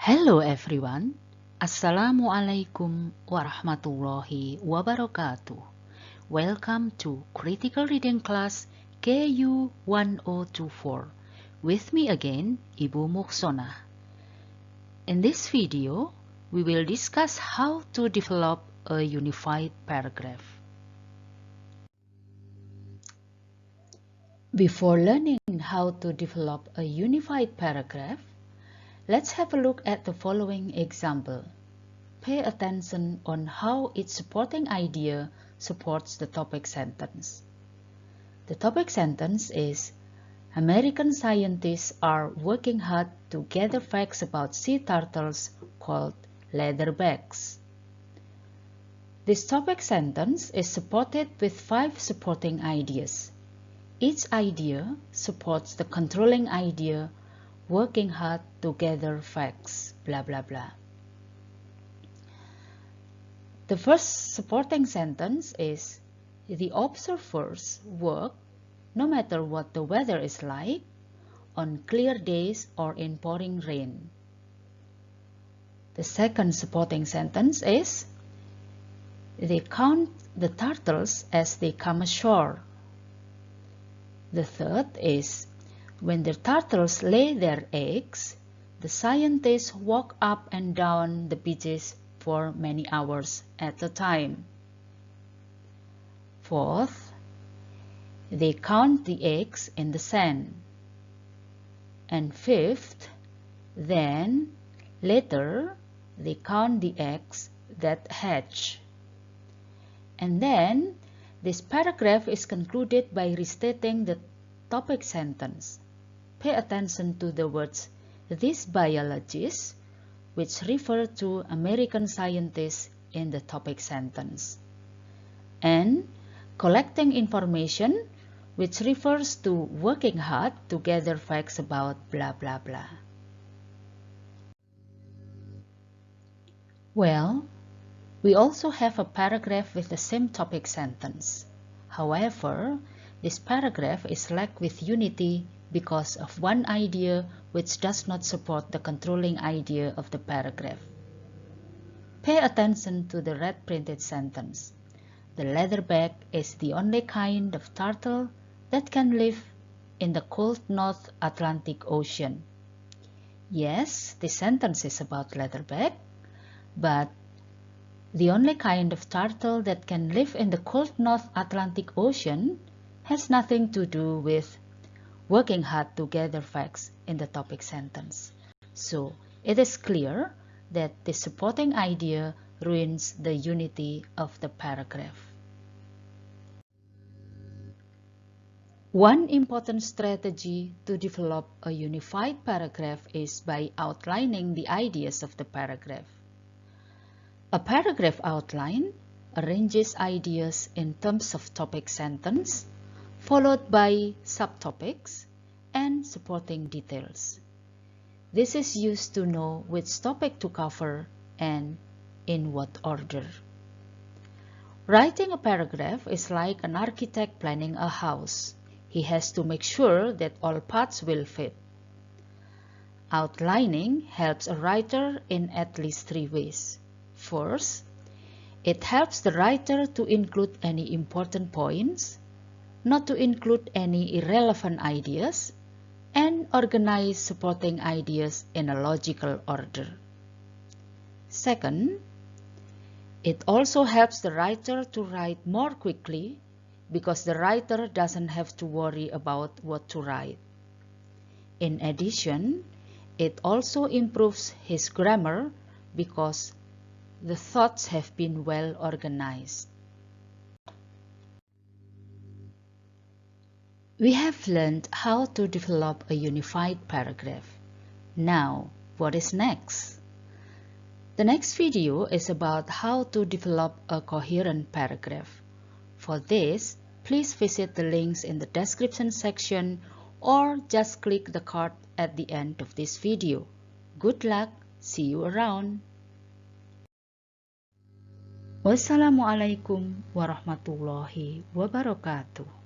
Hello everyone. Assalamualaikum warahmatullahi wabarakatuh. Welcome to Critical Reading Class KU 1024. With me again, Ibu Muksona. In this video, we will discuss how to develop a unified paragraph. Before learning how to develop a unified paragraph, let's have a look at the following example. Pay attention on how each supporting idea supports the topic sentence. The topic sentence is, American scientists are working hard to gather facts about sea turtles called leatherbacks. This topic sentence is supported with 5 supporting ideas. Each idea supports the controlling idea, working hard to gather facts, blah blah blah. The first supporting sentence is, the observers work, no matter what the weather is like, on clear days or in pouring rain. The second supporting sentence is, they count the turtles as they come ashore. The third is, when the turtles lay their eggs, the scientists walk up and down the beaches for many hours at a time. Fourth, they count the eggs in the sand. And fifth, then later they count the eggs that hatch. And then this paragraph is concluded by restating the topic sentence. Pay attention to the words these biologists, which refer to American scientists in the topic sentence, and collecting information, which refers to working hard to gather facts about blah blah blah. Well, we also have a paragraph with the same topic sentence. However, this paragraph is lacked with unity because of one idea which does not support the controlling idea of the paragraph. Pay attention to the red printed sentence. The leatherback is the only kind of turtle that can live in the cold North Atlantic Ocean. Yes, this sentence is about leatherback, but the only kind of turtle that can live in the cold North Atlantic Ocean has nothing to do with working hard to gather facts in the topic sentence. So it is clear that the supporting idea ruins the unity of the paragraph. One important strategy to develop a unified paragraph is by outlining the ideas of the paragraph. A paragraph outline arranges ideas in terms of topic sentence, followed by subtopics and supporting details. This is used to know which topic to cover and in what order. Writing a paragraph is like an architect planning a house. He has to make sure that all parts will fit. Outlining helps a writer in at least 3 ways. First, it helps the writer to include any important points, not to include any irrelevant ideas, and organize supporting ideas in a logical order. Second, it also helps the writer to write more quickly because the writer doesn't have to worry about what to write. In addition, it also improves his grammar because the thoughts have been well organized. We have learned how to develop a unified paragraph. Now, what is next? The next video is about how to develop a coherent paragraph. For this, please visit the links in the description section or just click the card at the end of this video. Good luck! See you around! Wassalamualaikum warahmatullahi wabarakatuh.